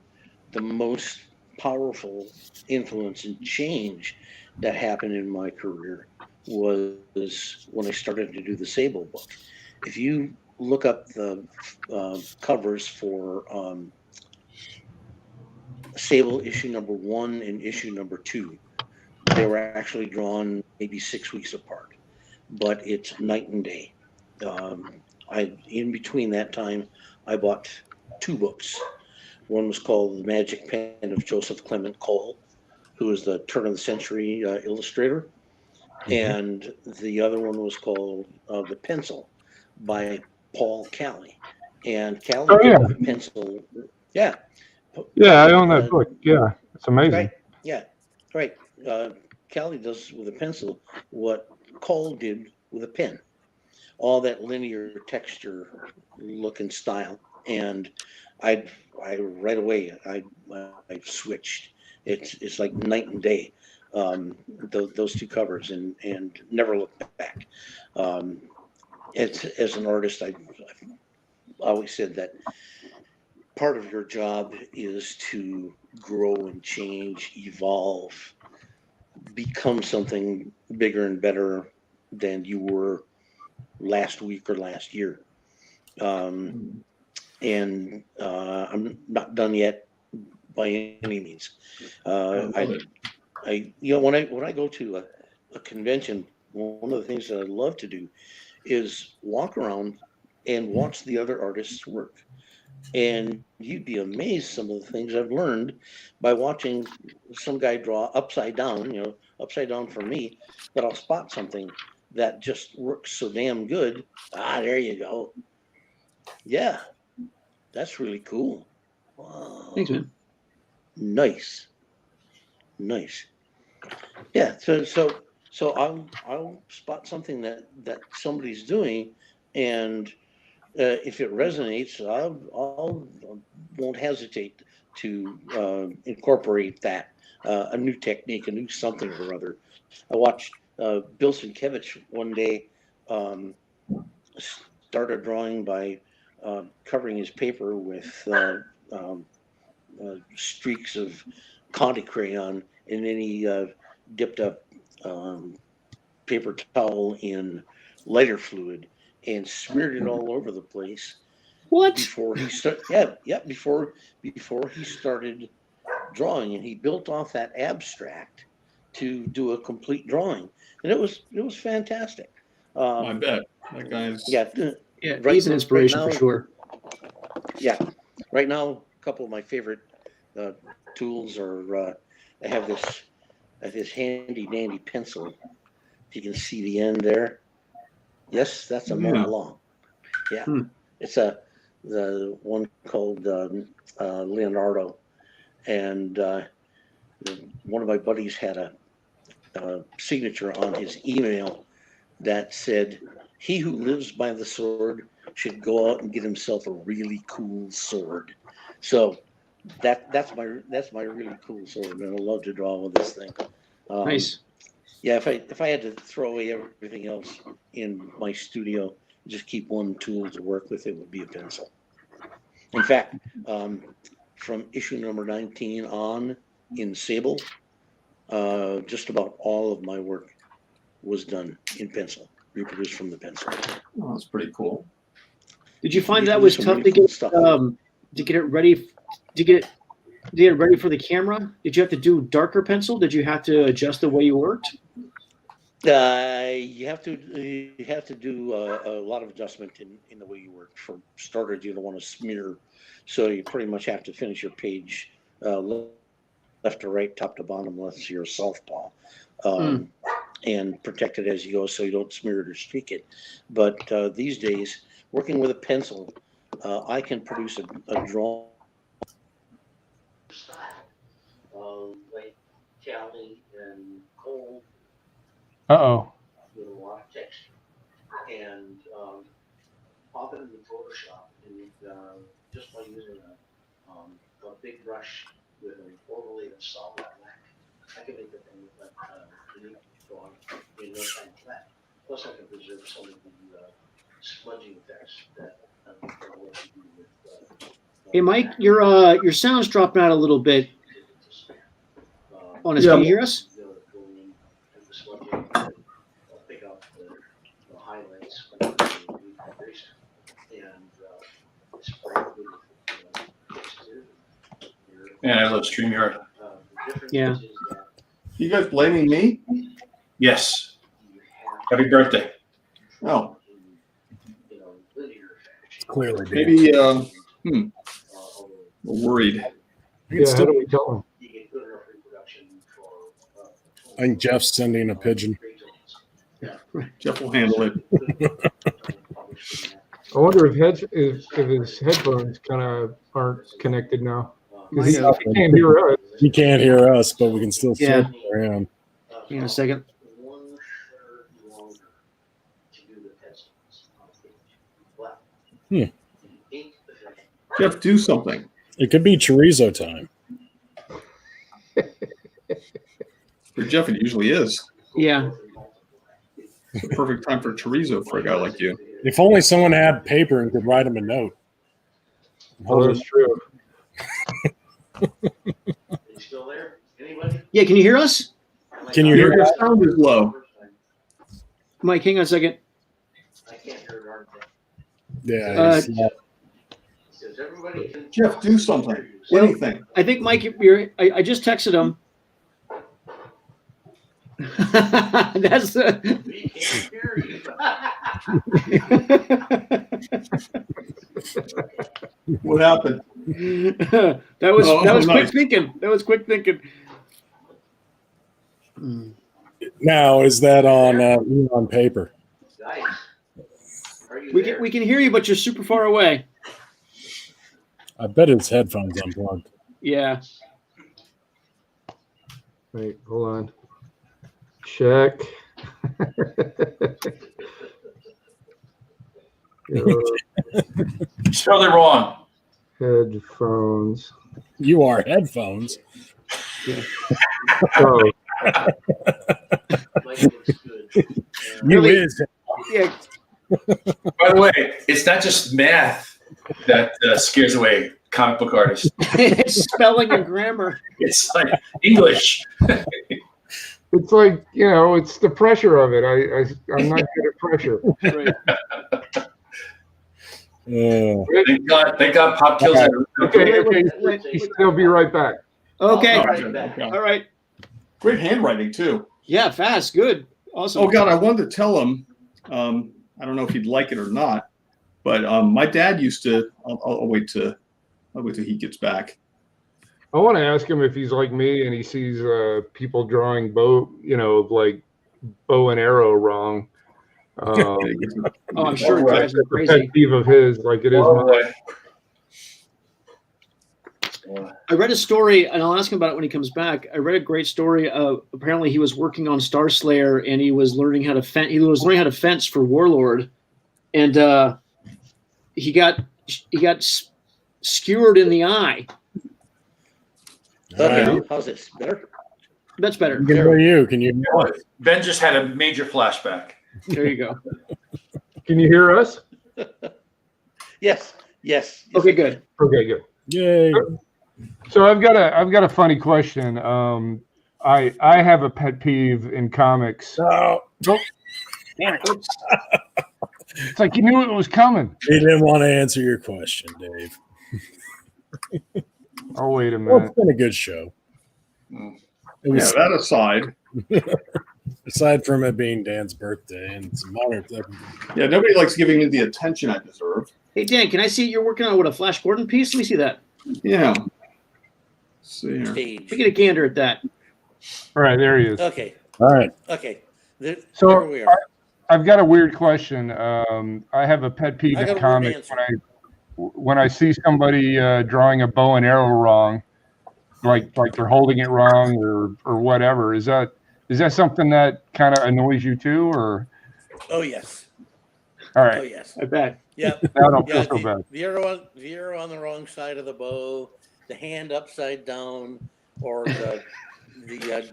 most powerful influence and change that happened in my career was when I started to do the Sable book. If you look up the covers for Sable issue number 1 and issue number 2, they were actually drawn maybe 6 weeks apart, but it's night and day. In between that time, I bought 2 books. One was called The Magic Pen of Joseph Clement Cole, who was the turn of the century illustrator. And the other one was called The Pencil by Paul Calley. And Calley did with a pencil. Yeah. Yeah, I own that book. Yeah, it's amazing. Right. Yeah, right. Calley does with a pencil what Cole did with a pen. All that linear texture, look, and style. And I right away I switched. It's like night and day. Those two covers and never looked back. It's as an artist, I've always said that part of your job is to grow and change, evolve, become something bigger and better than you were last week or last year. And I'm not done yet by any means. When I go to a convention, one of the things that I love to do is walk around and watch the other artists work. And you'd be amazed some of the things I've learned by watching some guy draw upside down, upside down for me, but I'll spot something that just works so damn good. There you go. Yeah, that's really cool. Wow. Thanks, man. Nice. Yeah, so I'll spot something that somebody's doing, and if it resonates, I'll won't hesitate to incorporate that a new technique, a new something or other. I watched Bill Sienkiewicz one day start a drawing by covering his paper with streaks of Conte crayon, and then he dipped a paper towel in lighter fluid and smeared it all over the place. What? Before he before he started drawing, and he built off that abstract to do a complete drawing, and it was fantastic. I bet that guy's Yeah, he's an inspiration for sure. Yeah, right now a couple of my favorite tools are I have this handy dandy pencil. If you can see the end there, yes, that's a Mont Blanc. Yeah, it's the one called Leonardo, and one of my buddies had a signature on his email that said, "He who lives by the sword should go out and get himself a really cool sword." So that's my really cool sword, and I love to draw with this thing. Nice. Yeah, if I had to throw away everything else in my studio, just keep one tool to work with, it would be a pencil. In fact, from issue number 19 on in Sable, just about all of my work was done in pencil, reproduced from the pencil. Oh, that's pretty cool. Did you find You that can was do some tough really to cool get stuff. to get it ready to get it ready for the camera? Did you have to do darker pencil? Did you have to adjust the way you worked? You have to do a lot of adjustment in the way you work. For starters, you don't want to smear, so you pretty much have to finish your page left to right, top to bottom, unless you're a southpaw, and protect it as you go, so you don't smear it or streak it. But these days, working with a pencil, I can produce a drawing like Cali and cold with a lot of texture, and pop it into Photoshop, and just by using a big brush with an overlay of solid black, I can make the thing look like unique drawing in no time flat. Plus, I can preserve some of the smudging effects that I want to do with. Hey, Mike, your sound's dropping out a little bit. On us, can you hear us? Pick up the highlights And I love StreamYard. Yeah. You guys blaming me? Yes. Happy birthday. Oh, Clearly, Dan. maybe. We're worried. How do we tell him? I think Jeff's sending a pigeon. Jeff will handle it. I wonder if his headphones kind of aren't connected now. Because he can't hear us. He can't hear us, but we can still see Yeah. him. Hang on a second. Jeff, do something. It could be chorizo time. For Jeff, it usually is. Yeah. It's the perfect time for chorizo for a guy like you. If only someone had paper and could write him a note. Oh, that's true. Still there? Anybody? Yeah, can you hear us? Can you hear Your that? sound is low. Mike, hang on a second. I can't hear it. Yeah. Says everybody can. Jeff, do something. Well- Anything. I think Mike, I just texted him. That's the. We can't hear you. What happened? that was nice. quick thinking. That was quick thinking. Now, is that on paper? Guys, are you We there? can hear you, but you're super far away. I bet his headphones unplugged. Yeah. Wait, hold on. Check. Spelled it wrong. Headphones. You are headphones. Oh, Mike looks good. You Really? is. Yeah. By the way, it's not just math that scares away comic book artists. It's spelling and grammar. It's like English. it's like, it's the pressure of it. I'm not good at pressure. Right. Thank God Pop kills it. Okay. He'll be right back. Okay. All right, back. All right. Great handwriting, too. Yeah, fast. Good. Awesome. Oh, God, I wanted to tell him, I don't know if he'd like it or not, but my dad used to, I'll wait till he gets back. I want to ask him if he's like me and he sees people drawing like bow and arrow wrong. Oh, I'm sure it drives me Pet crazy. peeve of his, like it is mine. I read a story, and I'll ask him about it when he comes back. I read a great story. Apparently, he was working on Starslayer, and he was learning how to fence. He was learning how to fence for Warlord, and he got skewered in the eye. Okay, how's this? Better? That's better. Can hear you? Can you? Ben just had a major flashback. There you go. Can you hear us? Yes. Okay, good. Okay, good. Yay! So I've got a funny question. I have a pet peeve in comics. Oh, It's like you knew it was coming. he didn't want to answer your question, Dave. Oh, wait a Well, minute. it's been a good show. Mm. It was, that aside. aside from it being Dan's birthday and some other things. Yeah, nobody likes giving me the attention I deserve. Hey, Dan, can I see you're working on a Flash Gordon piece? Let me see that. Yeah. Let's see here. Stage. We get a gander at that. All right, there he is. Okay. All right. Okay. There So we are. I've got a weird question. I have a pet peeve I got in a weird comics answer. when I see somebody drawing a bow and arrow wrong, like they're holding it wrong or whatever. Is that something that kind of annoys you too, or? Oh yes. All Oh right, yes. I bet. Yeah. I don't feel Yeah, so bad. the arrow on the wrong side of the bow, the hand upside down, or the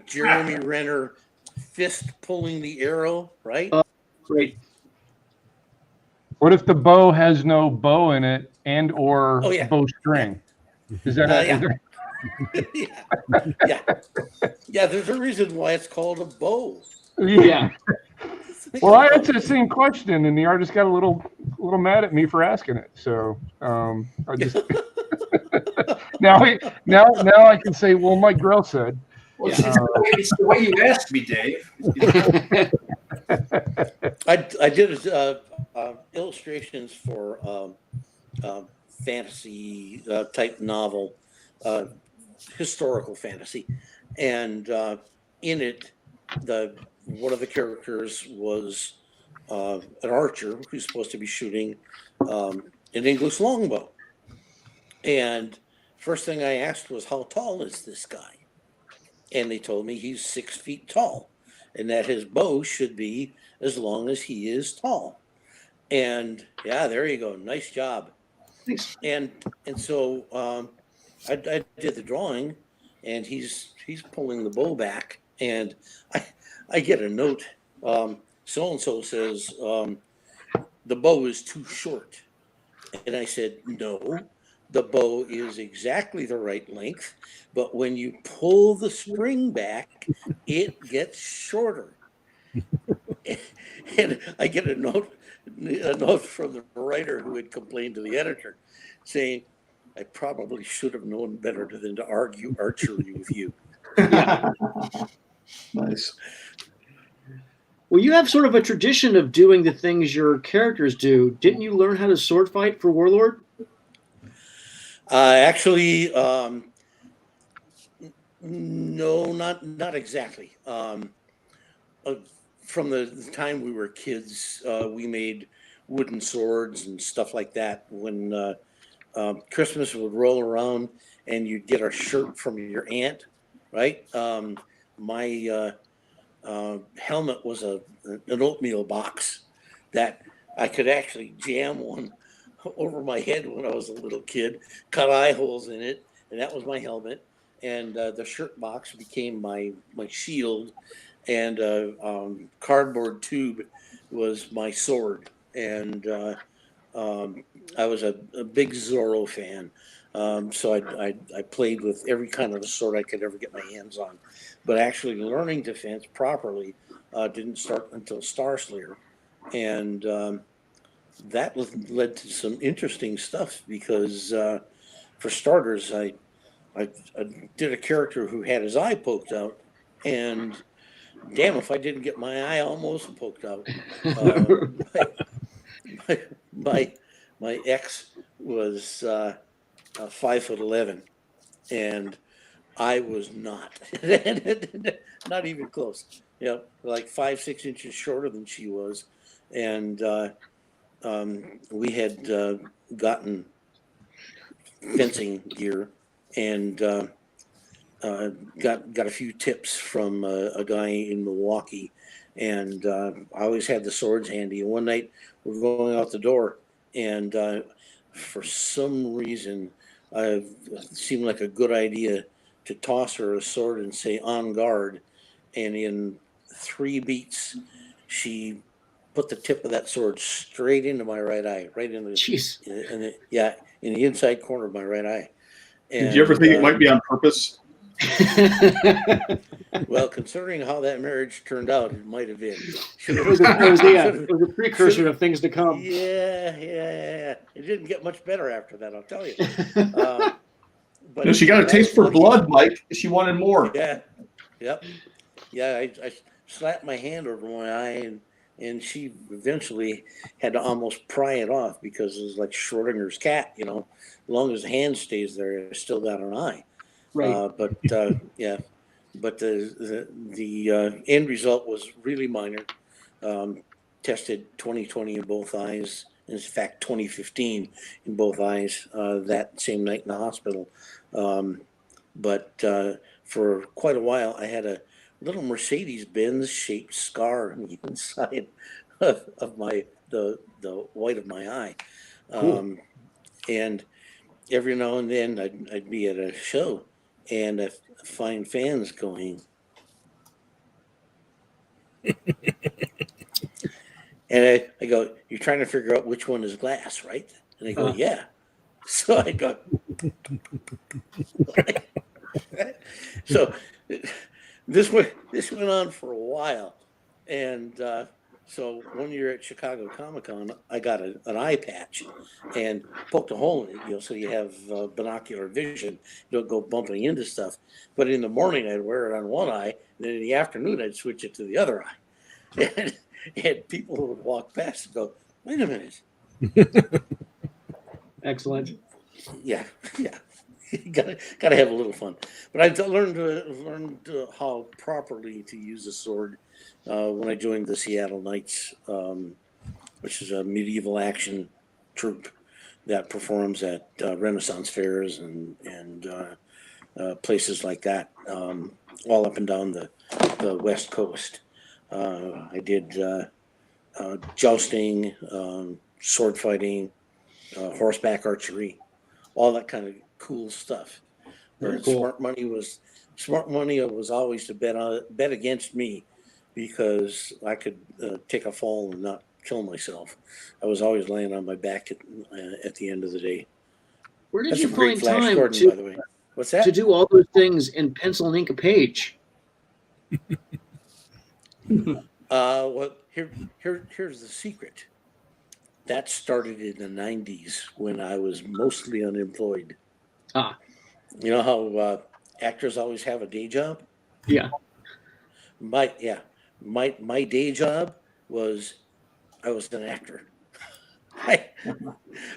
Jeremy Renner fist pulling the arrow, right? Great. What if the bow has no bow in it and or Oh, yeah. bowstring? Is that Yeah. There's a reason why it's called a bow. Yeah. Well, I answered the same question, and the artist got a little mad at me for asking it. So I just now I can say, well, Mike Grell said. Well, it's the way you asked me, Dave. I did illustrations for fantasy type novel, historical fantasy, and in it, one of the characters was an archer who's supposed to be shooting an English longbow. And first thing I asked was, how tall is this guy? And they told me he's 6 feet tall and that his bow should be as long as he is tall. And yeah, there you go. Nice job. Thanks. And so I did the drawing, and he's pulling the bow back, and I get a note. So and so says the bow is too short, and I said no. The bow is exactly the right length, but when you pull the spring back, it gets shorter. And I get a note from the writer who had complained to the editor, saying, "I probably should have known better than to argue archery with you." Nice. Well, you have sort of a tradition of doing the things your characters do. Didn't you learn how to sword fight for Warlord? Actually, no, not exactly. From the time we were kids, we made wooden swords and stuff like that. When Christmas would roll around and you'd get a shirt from your aunt, right? My helmet was an oatmeal box that I could actually jam one over my head when I was a little kid, cut eye holes in it, and that was my helmet. And the shirt box became my shield, and cardboard tube was my sword. And I was a big Zorro fan, so I played with every kind of sword I could ever get my hands on. But actually learning defense properly didn't start until Starslayer, and that led to some interesting stuff because, for starters, I did a character who had his eye poked out, and damn if I didn't get my eye almost poked out. My ex was 5'11", and I was not, not even close. Yeah, like 5-6 inches shorter than she was, and we had gotten fencing gear, and got a few tips from a guy in Milwaukee, and I always had the swords handy. And one night we're going out the door, and for some reason, it seemed like a good idea to toss her a sword and say "on guard," and in 3 beats, she put the tip of that sword straight into my right eye, right in the, Jeez. in the inside corner of my right eye. And, Did you ever think it might be on purpose? Well, considering how that marriage turned out, it might have been. It was a precursor of things to come. Yeah. It didn't get much better after that, I'll tell you. But No, she got a taste for blood, Mike. She wanted more. Yeah. Yep. Yeah, I slapped my hand over my eye, and she eventually had to almost pry it off because it was like Schrodinger's cat, you know. As long as the hand stays there, it's still got an eye. Right. But the end result was really minor. Tested 20/20 in both eyes. In fact, 20/15 in both eyes that same night in the hospital. But for quite a while, I had a little Mercedes-Benz shaped scar on the inside of the white of my eye. Cool. And every now and then I'd be at a show, and I find fans going, and I go, "You're trying to figure out which one is glass, right?" And they go, "Yeah." So I go, so this went on for a while, and so one year at Chicago Comic-Con, I got an eye patch and poked a hole in it, you know, so you have binocular vision. You don't go bumping into stuff. But in the morning, I'd wear it on one eye, and then in the afternoon, I'd switch it to the other eye. And people would walk past and go, "Wait a minute." Excellent. Yeah. Gotta have a little fun. But I learned how properly to use a sword when I joined the Seattle Knights, which is a medieval action troupe that performs at Renaissance fairs and places like that, all up and down the West Coast. I did jousting, sword fighting, horseback archery, all that kind of cool stuff. Very But cool. smart money was always to bet against me because I could take a fall and not kill myself. I was always laying on my back at the end of the day. Where did That's you a great find Flash time Gordon, by the way. What's that? to do all those things in pencil and ink a page? Well, here's the secret. That started in the 90s when I was mostly unemployed. Ah. You know how actors always have a day job? Yeah. My day job was I was an actor. I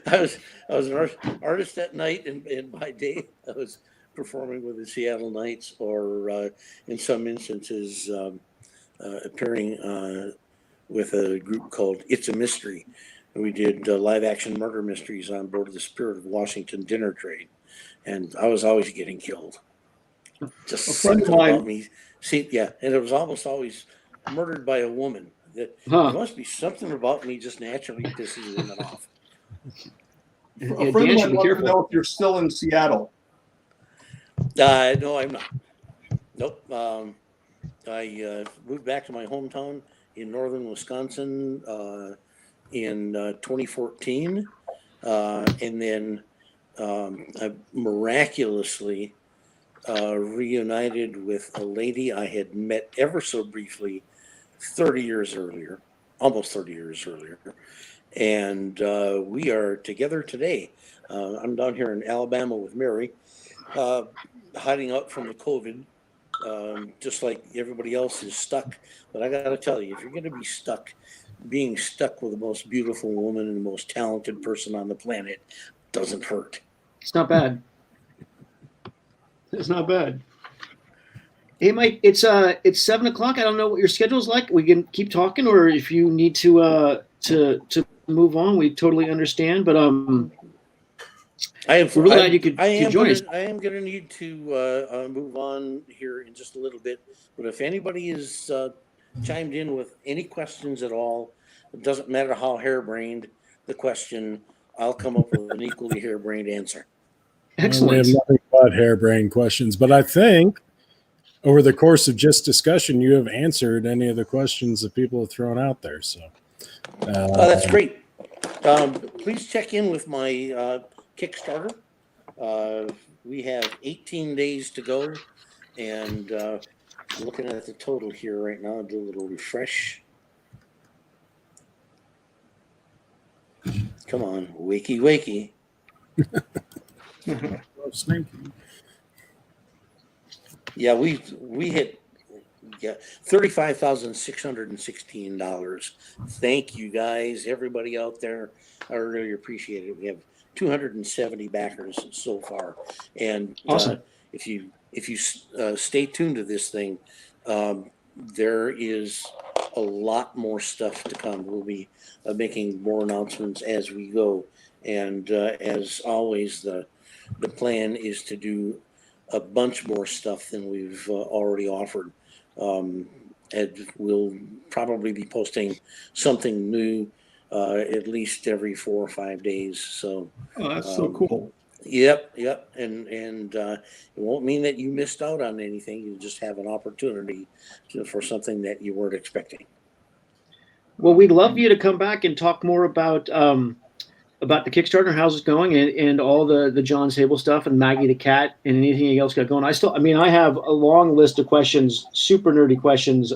was an artist at night, and by day I was performing with the Seattle Knights, or in some instances appearing with a group called It's a Mystery. We did live action murder mysteries on board the Spirit of Washington dinner train, and I was always getting killed. Just A friend of something about mine- me. See, yeah, and it was almost always murdered by a woman. There must be something about me just naturally pisses women off. A Yeah, friend Dan of should mine be wants to careful. know if you're still in Seattle. No, I'm not. Nope. I moved back to my hometown in northern Wisconsin in 2014, and then I miraculously reunited with a lady I had met ever so briefly 30 years earlier, almost 30 years earlier, and we are together today. I'm down here in Alabama with Mary, hiding out from the COVID, just like everybody else is stuck. But I got to tell you, if you're going to be stuck, being stuck with the most beautiful woman and the most talented person on the planet doesn't hurt. It's not bad. It's not bad. Hey, Mike, it's 7:00. I don't know what your schedule's like. We can keep talking, or if you need to move on, we totally understand. But We're really glad you could join us. I am going to need to move on here in just a little bit. But if anybody is chimed in with any questions at all, it doesn't matter how harebrained the question, I'll come up with an equally harebrained answer. We Excellent. have nothing but harebrained questions, but I think over the course of just discussion, you have answered any of the questions that people have thrown out there. So That's great. Please check in with my Kickstarter. We have 18 days to go, and looking at the total here right now, I'll do a little refresh. Come on, wakey, wakey. Yeah, we hit $35,616. Thank you guys, everybody out there. I really appreciate it. We have 270 backers so far, and Awesome. if you stay tuned to this thing, there is a lot more stuff to come. We'll be making more announcements as we go, and as always, the plan is to do a bunch more stuff than we've already offered. And we'll probably be posting something new at least every 4 or 5 days. So, Oh, that's so cool. Yep. And it won't mean that you missed out on anything. You just have an opportunity for something that you weren't expecting. Well, we'd love you to come back and talk more about the Kickstarter, how's it going, and all the John Sable stuff, and Maggie the cat, and anything else got going. I have a long list of questions, super nerdy questions,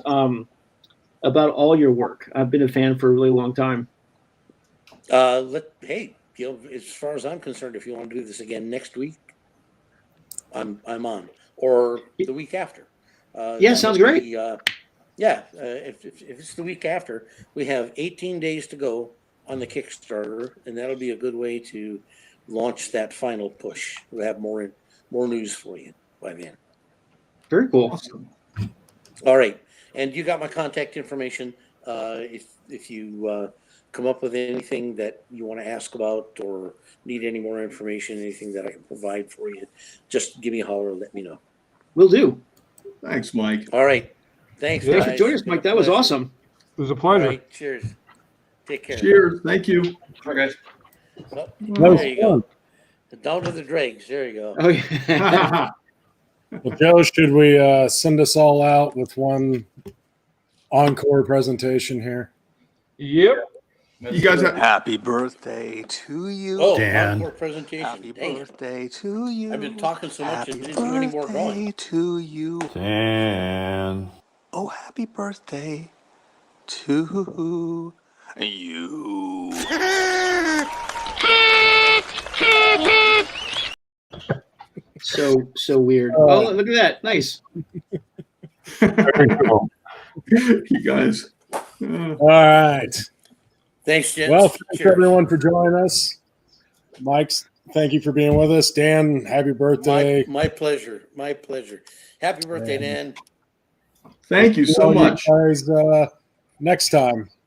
about all your work. I've been a fan for a really long time. Hey, as far as I'm concerned, if you want to do this again next week, I'm on, or the week after. Yeah, sounds great. If it's the week after, we have 18 days to go on the Kickstarter, and that'll be a good way to launch that final push. We'll have more news for you by then. Very cool. Awesome. All right, and you got my contact information. If you come up with anything that you want to ask about or need any more information, anything that I can provide for you, just give me a holler and let me know. Will do. Thanks, Mike. All right. Thanks, Yeah. Thanks guys. for joining us, Mike. That was awesome. It was a All pleasure. right, cheers. Take care. Cheers. Thank you. Bye, guys. Oh, That was there you fun. go. Down to the dregs. There you go. Oh, yeah. Well, Joe, should we send us all out with one encore presentation here? Yep. You guys have, Happy birthday to you. Oh, Dan. encore presentation. Happy Dang it. birthday to you. I've been talking so much Happy and didn't do any more birthday going. to you. Dan. Oh, happy birthday to you. So weird. Oh, look at that. Nice. Very cool. you guys. All right. Thanks, Jens. Well, thanks Cheers. everyone for joining us. Mike, thank you for being with us. Dan, happy birthday. My pleasure. My pleasure. Happy birthday, Dan. Thank you so See all much. you guys next time.